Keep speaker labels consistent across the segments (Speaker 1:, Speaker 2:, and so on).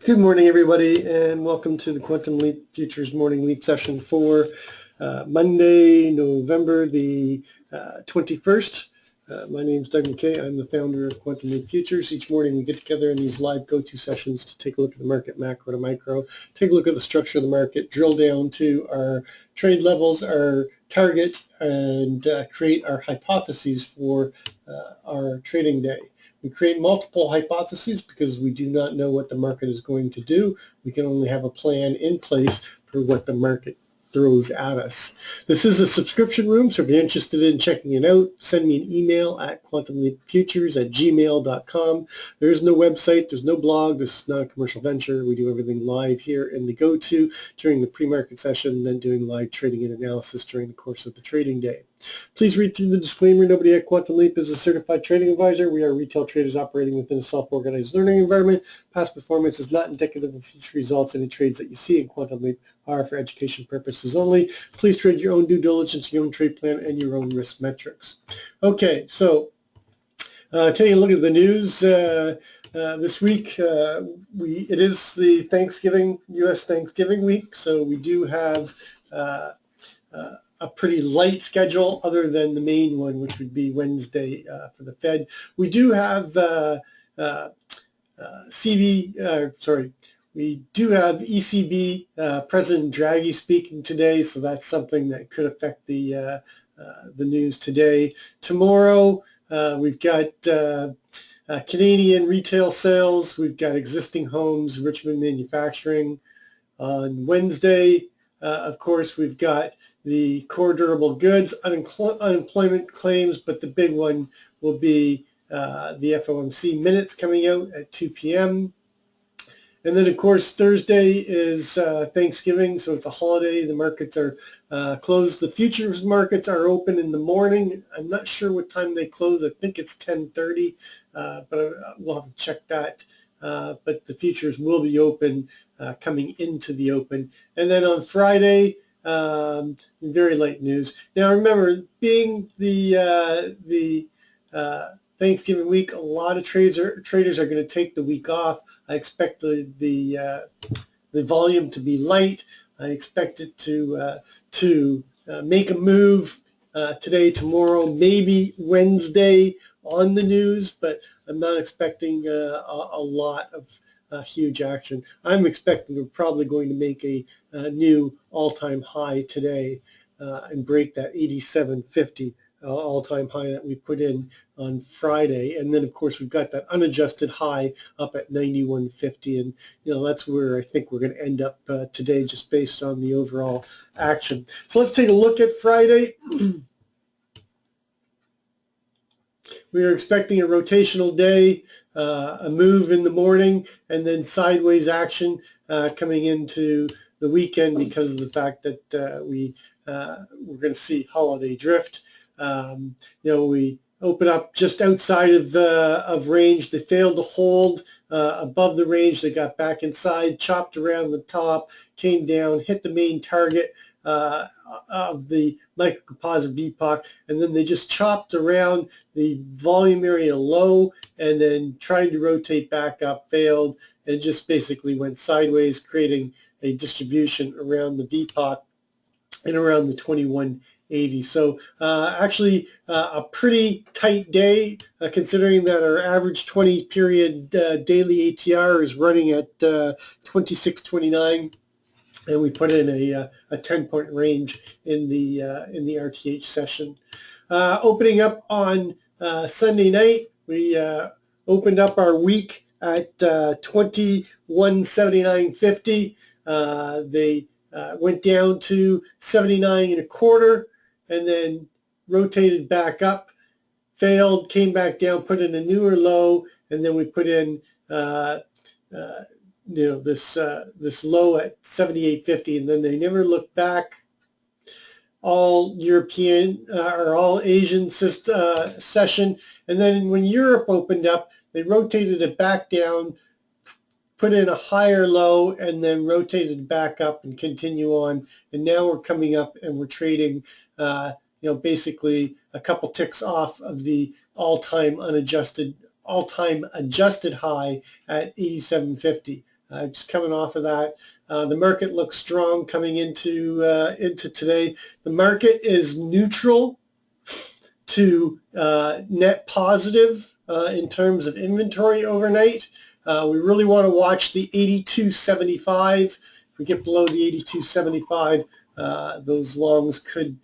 Speaker 1: Good morning, everybody, and welcome to the Quantum Leap Futures Morning Leap session for Monday, November the 21st. My name is Doug McKay. I'm the founder of Quantum Leap Futures. Each morning we get together in these live go-to sessions to take a look at the market macro to micro, take a look at the structure of the market, drill down to our trade levels, our targets, and create our hypotheses for our trading day. We create multiple hypotheses because we do not know what the market is going to do. We can only have a plan in place for what the market throws at us. This is a subscription room, so if you're interested in checking it out, send me an email at quantumleapfutures@gmail.com. There is no website, there's no blog, this is not a commercial venture. We do everything live here in the go-to during the pre-market session, then doing live trading and analysis during the course of the trading day. Please read through the disclaimer. Nobody at Quantum Leap is a certified trading advisor. We are retail traders operating within a self-organized learning environment. Past performance is not indicative of future results. Any trades that you see in Quantum Leap are for education purposes only. Please trade your own due diligence, your own trade plan, and your own risk metrics. Okay, so taking a look at the news this week, it is the Thanksgiving, U.S. Thanksgiving week, so we do have a pretty light schedule other than the main one, which would be Wednesday for the Fed. We do have we do have ECB President Draghi speaking today, so that's something that could affect the news today. Tomorrow, we've got Canadian retail sales, we've got existing homes, Richmond manufacturing. On Wednesday, of course, we've got the core durable goods, unemployment claims, but the big one will be the FOMC minutes coming out at 2 p.m. And then, of course, Thursday is Thanksgiving, so it's a holiday. The markets are closed. The futures markets are open in the morning. I'm not sure what time they close. I think it's 10:30, but we'll have to check that. But the futures will be open coming into the open. And then on Friday, very late news. Now remember, being the Thanksgiving week, a lot of traders are going to take the week off. I expect the volume to be light. I expect it to make a move today, tomorrow, maybe Wednesday on the news, but I'm not expecting a lot of huge action. I'm expecting we're probably going to make a new all-time high today and break that 87.50 all-time high that we put in on Friday. And then, of course, we've got that unadjusted high up at 91.50, and that's where I think we're going to end up today, just based on the overall action. So let's take a look at Friday. We are expecting a rotational day, a move in the morning, and then sideways action coming into the weekend because of the fact that we're going to see holiday drift. We open up just outside of range. They failed to hold above the range. They got back inside, chopped around the top, came down, hit the main target of the microcomposite VPOC, and then they just chopped around the volume area low and then tried to rotate back up, failed, and just basically went sideways, creating a distribution around the VPOC and around the 2180. So actually a pretty tight day, considering that our average 20 period daily ATR is running at 2629. And we put in a 10-point range in the RTH session. Opening up on Sunday night, we opened up our week at 2179.50. They went down to 79.25, and then rotated back up, failed, came back down, put in a newer low, and then we put in this low at 78.50, and then they never looked back. All European or all Asian session, and then when Europe opened up, they rotated it back down, put in a higher low, and then rotated back up and continue on. And now we're coming up and we're trading basically a couple ticks off of the all-time adjusted high at 87.50. just coming off of that. The market looks strong coming into today. The market is neutral to net positive in terms of inventory overnight. We really want to watch the 82.75. If we get below the 82.75, those longs could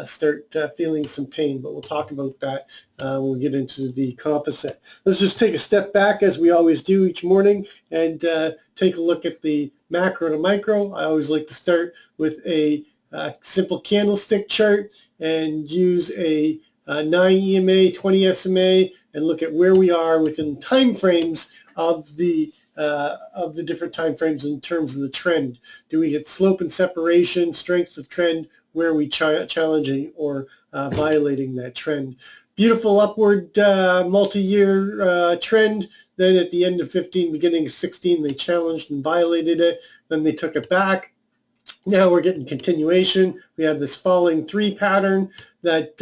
Speaker 1: start feeling some pain, but we'll talk about that when we get into the composite. Let's just take a step back, as we always do each morning, and take a look at the macro to micro. I always like to start with a simple candlestick chart and use a 9 EMA, 20 SMA, and look at where we are within time frames of the different time frames in terms of the trend. Do we get slope and separation, strength of trend? Where are we challenging or violating that trend? Beautiful upward multi-year trend. Then at the end of 15, beginning of 16, they challenged and violated it. Then they took it back. Now we're getting continuation. We have this falling 3 pattern that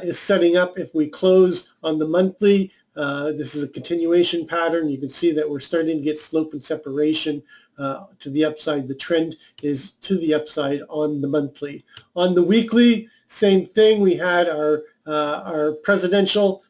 Speaker 1: is setting up. If we close on the monthly, this is a continuation pattern. You can see that we're starting to get slope and separation to the upside. The trend is to the upside on the monthly. On the weekly, same thing. We had our presidential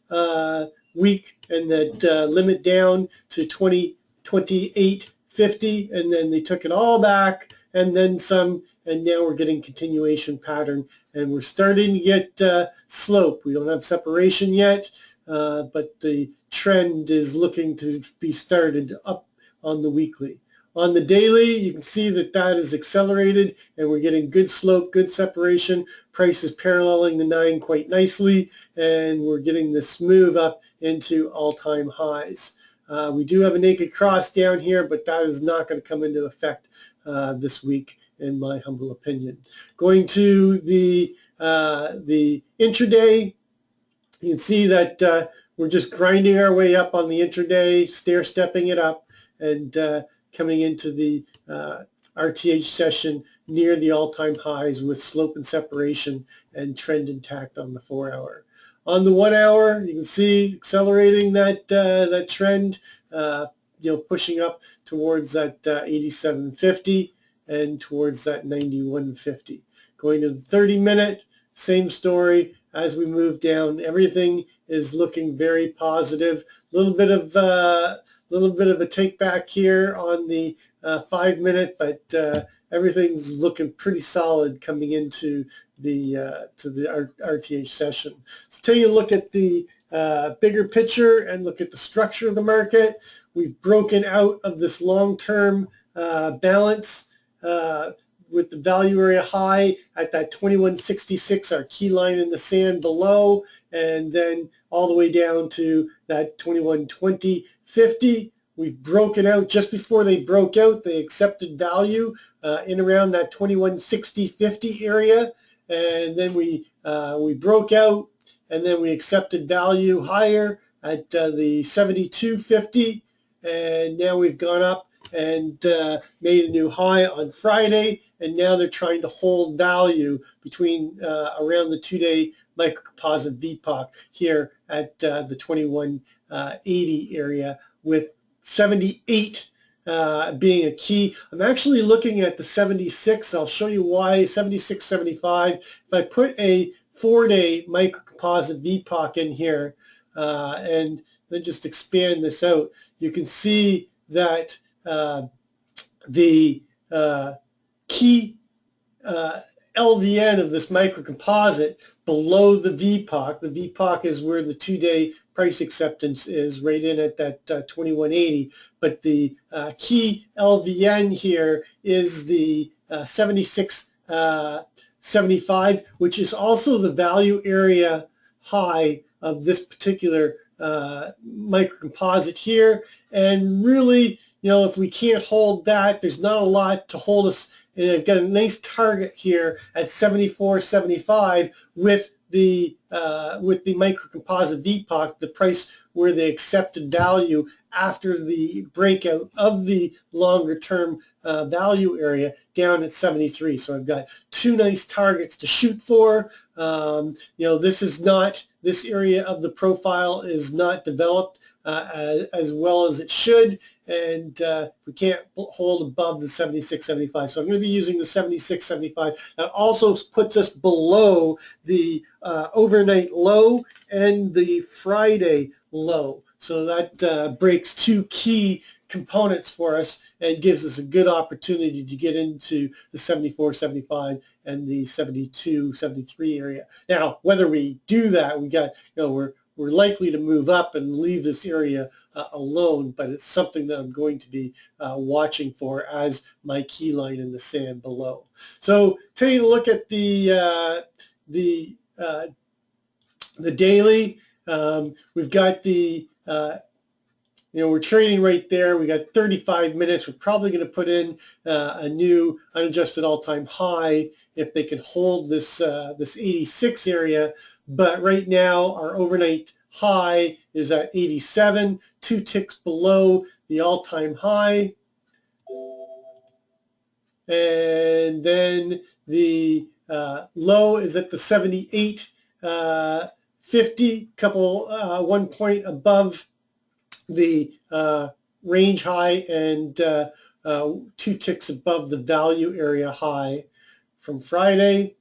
Speaker 1: week, and that limit down to 28.50, and then they took it all back and then some, and now we're getting continuation pattern, and we're starting to get slope. We don't have separation yet, but the trend is looking to be started up on the weekly. On the daily, you can see that that is accelerated, and we're getting good slope, good separation. Price is paralleling the 9 quite nicely, and we're getting this move up into all-time highs. We do have a naked cross down here, but that is not going to come into effect this week, in my humble opinion. Going to the intraday, you can see that we're just grinding our way up on the intraday, stair-stepping it up, and coming into the RTH session near the all-time highs with slope and separation and trend intact on the 4-hour. On the 1 hour, you can see accelerating that that trend, pushing up towards that 87.50 and towards that 91.50. Going to the 30-minute, same story. As we move down, everything is looking very positive. A little bit of a take back here on the 5-minute, but everything's looking pretty solid coming into the RTH session. So take a look at the bigger picture and look at the structure of the market. We've broken out of this long-term balance with the value area high at that 2166, our key line in the sand below, and then all the way down to that 2120.50. We've broken out just before they broke out. They accepted value in around that 2160.50 area, and then we broke out, and then we accepted value higher at the 72.50, and now we've gone up and made a new high on Friday, and now they're trying to hold value between around the 2-day microcomposite VPOC here at the 2180 area, with 78 being a key. I'm actually looking at the 76. I'll show you why. 76.75. If I put a 4-day microcomposite VPOC in here and then just expand this out, you can see that the key LVN of this microcomposite below the VPOC is where the 2-day price acceptance is, right in at that 2180, but the key LVN here is the 76.75, which is also the value area high of this particular microcomposite here. And really, if we can't hold that, there's not a lot to hold us. And I've got a nice target here at 74.75 with the microcomposite VPOC, the price where they accepted value after the breakout of the longer term value area down at 73. So I've got 2 nice targets to shoot for. This area of the profile is not developed as well as it should, and we can't hold above the 76.75. So I'm going to be using the 76.75. That also puts us below the overnight low and the Friday low. So that breaks two key components for us and gives us a good opportunity to get into the 74.75 and the 72.73 area. Now, whether we do that, we're likely to move up and leave this area alone, but it's something that I'm going to be watching for as my key line in the sand below. So taking a look at the daily, we've got the we're trading right there. We got 35 minutes. We're probably going to put in a new unadjusted all-time high if they can hold this 86 area. But right now, our overnight high is at 87, 2 ticks below the all-time high. And then the low is at the 78.50, one point above the range high and 2 ticks above the value area high from Friday.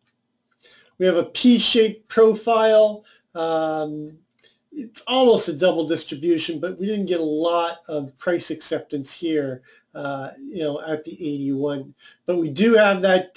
Speaker 1: We have a P-shaped profile. It's almost a double distribution, but we didn't get a lot of price acceptance here, at the 81. But we do have that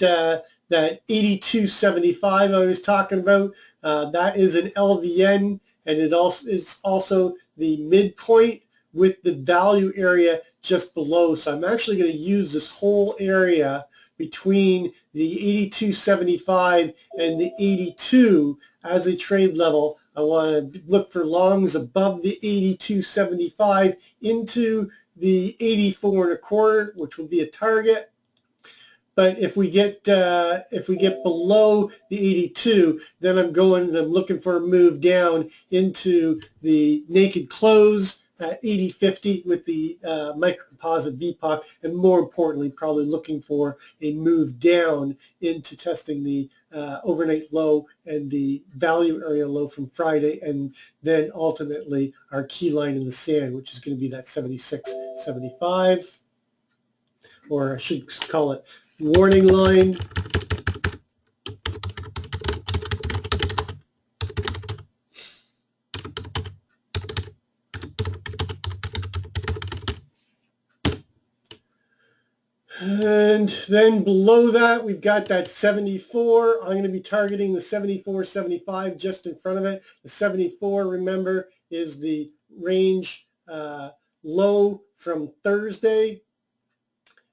Speaker 1: 82.75 I was talking about. That is an LVN, and it also is also the midpoint with the value area just below. So I'm actually going to use this whole area between the 82.75 and the 82 as a trade level. I want to look for longs above the 82.75 into the 84.25, which will be a target. But if we get below the 82, then I'm looking for a move down into the naked close at 80.50 with the microcomposite VPOC, and more importantly, probably looking for a move down into testing the overnight low and the value area low from Friday, and then ultimately our key line in the sand, which is going to be that 76.75, or I should call it warning line. And then below that, we've got that 74. I'm going to be targeting the 74.75 just in front of it. The 74, remember, is the range low from Thursday.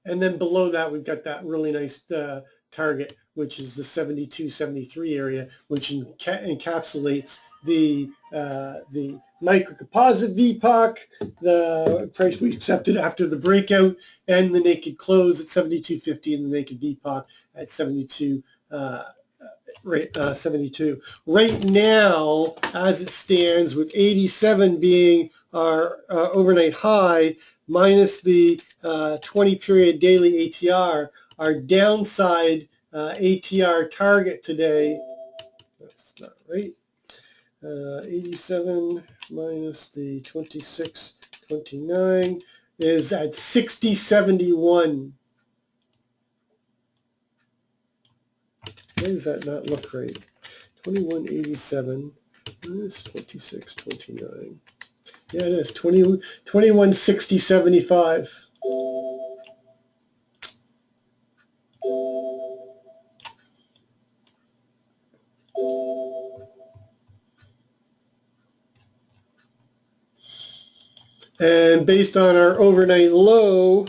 Speaker 1: And then below that, we've got that really nice target, which is the 72.73 area, which encapsulates the microcomposite VPOC, the price we accepted after the breakout, and the naked close at 72.50 and the naked VPOC at 72. 72. Right now, as it stands, with 87 being our overnight high, minus the 20-period daily ATR, our downside ATR target today, that's not right, 87 minus the 26.29 is at 60.71. Why does that not look right? 21.87 minus 26.29. Yeah, it is 21.60.75. And based on our overnight low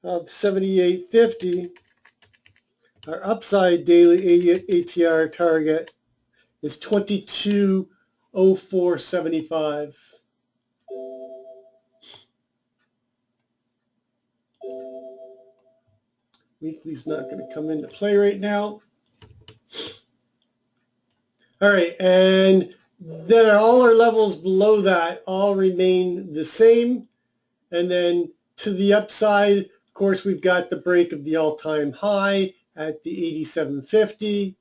Speaker 1: of 78.50, our upside daily ATR target is 22.0475. Weekly's not going to come into play right now. All right, and then all our levels below that all remain the same. And then to the upside, of course, we've got the break of the all-time high at the 87.50.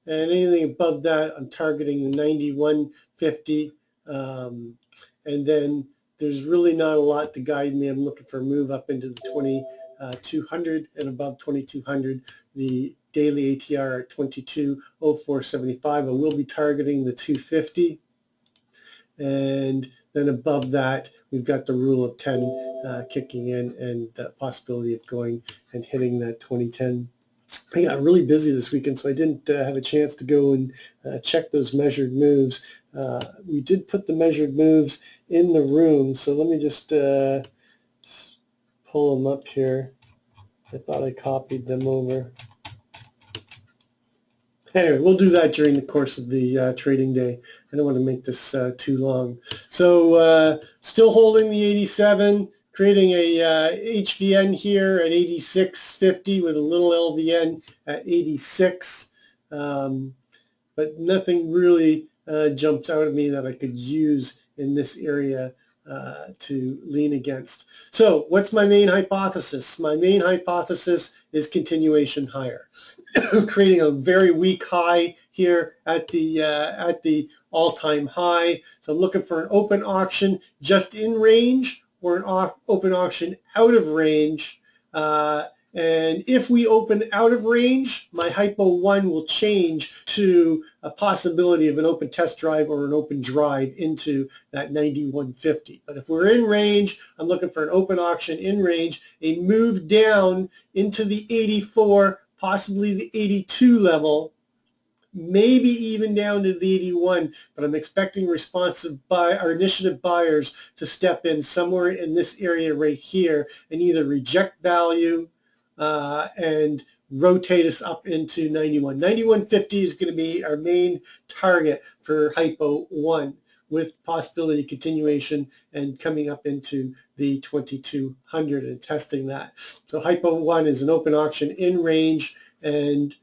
Speaker 1: And anything above that, I'm targeting the 91.50. And then there's really not a lot to guide me. I'm looking for a move up into the 2200 and above 2200. The daily ATR at 2204.75. I will be targeting the 250. And then above that, we've got the rule of 10 kicking in, and the possibility of going and hitting that 2010. I got really busy this weekend, so I didn't have a chance to go and check those measured moves. We did put the measured moves in the room, so let me just pull them up here. I thought I copied them over. Anyway, we'll do that during the course of the trading day. I don't want to make this too long. So still holding the 87, creating a HVN here at 86.50 with a little LVN at 86. But nothing really jumps out at me that I could use in this area to lean against. So what's my main hypothesis? My main hypothesis is continuation higher. Creating a very weak high here at the all-time high. So I'm looking for an open auction just in range or an open auction out of range. And if we open out of range, my hypo 1 will change to a possibility of an open test drive or an open drive into that 91.50. But if we're in range, I'm looking for an open auction in range, a move down into the 84, possibly the 82 level, maybe even down to the 81, but I'm expecting responsive initiative buyers to step in somewhere in this area right here and either reject value and rotate us up into 91. 91.50 is going to be our main target for hypo 1, with possibility of continuation and coming up into the 2200 and testing that. So hypo 1 is an open auction in range and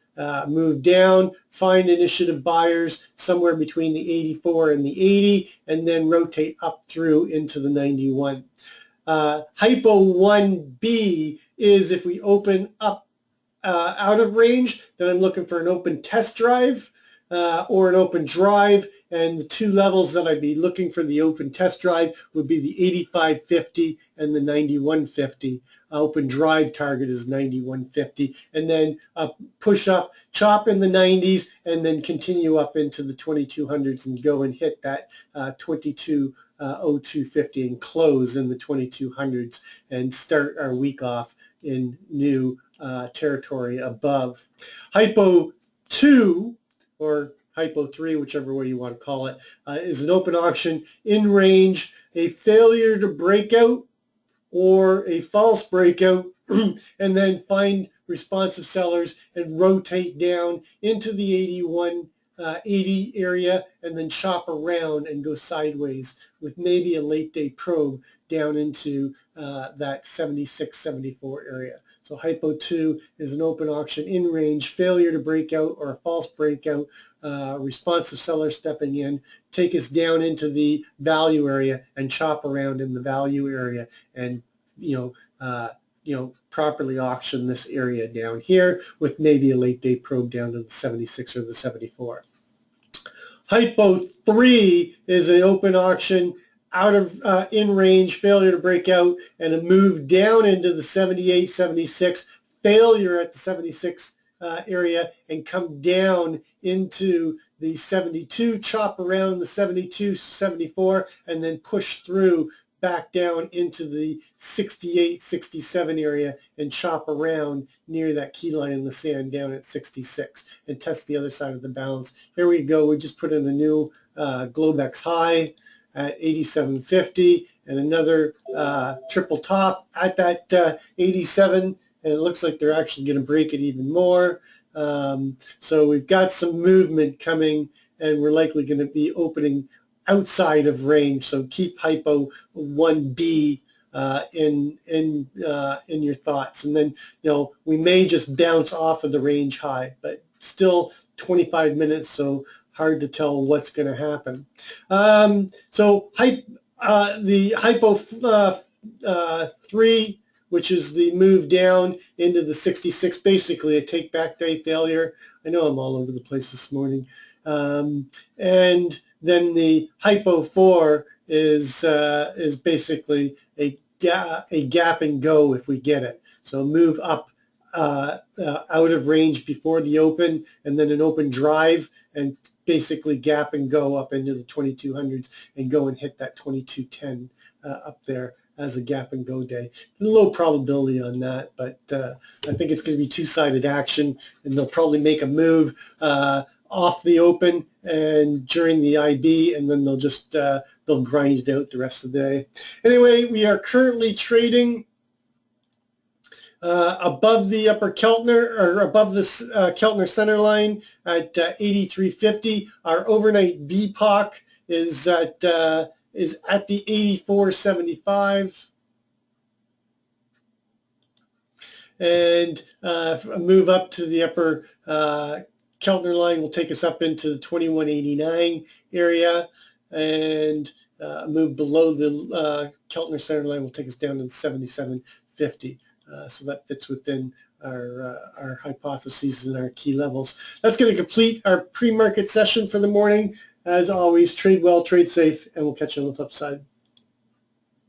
Speaker 1: move down, find initiative buyers somewhere between the 84 and the 80, and then rotate up through into the 91. Hypo 1B is if we open up out of range, then I'm looking for an open test drive or an open drive, and the two levels that I'd be looking for the open test drive would be the 85.50 and the 91.50. Open drive target is 91.50, and then push up, chop in the 90s, and then continue up into the 2200s and go and hit that 2202.50 and close in the 2200s and start our week off in new territory above. Hypo 2 or hypo 3, whichever way you want to call it, is an open auction in range, a failure to break out or a false breakout, and then find responsive sellers and rotate down into the 80 area and then chop around and go sideways with maybe a late day probe down into that 76, 74 area. So hypo 2 is an open auction in range, failure to break out or a false breakout, responsive seller stepping in, take us down into the value area and chop around in the value area and properly auction this area down here with maybe a late day probe down to the 76 or the 74. Hypo 3 is an open auction out of in range, failure to break out, and a move down into the 78, 76, failure at the 76 area, and come down into the 72, chop around the 72, 74, and then push through back down into the 68, 67 area and chop around near that key line in the sand down at 66 and test the other side of the balance. Here we go. We just put in a new Globex high at 87.50 and another triple top at that 87, and it looks like they're actually going to break it even more. So we've got some movement coming, and we're likely going to be opening outside of range. So keep hypo 1B in your thoughts, and then we may just bounce off of the range high, but still 25 minutes, so hard to tell what's going to happen. So the hypo 3, which is the move down into the 66, basically a take back day failure. I know I'm all over the place this morning. And then the hypo 4 is basically a gap and go if we get it. So move up out of range before the open, and then an open drive, and basically gap and go up into the 2200s and go and hit that 2210 up there as a gap and go day. Low probability on that, but I think it's going to be two-sided action, and they'll probably make a move off the open and during the IB, and then they'll grind it out the rest of the day. Anyway, we are currently trading above the upper Keltner, or above this Keltner center line at 83.50. Our overnight VPOC is at the 84.75. And a move up to the upper Keltner line will take us up into the 21.89 area, and a move below the Keltner center line will take us down to the 77.50. So that fits within our hypotheses and our key levels. That's going to complete our pre-market session for the morning. As always, trade well, trade safe, and we'll catch you on the flip side.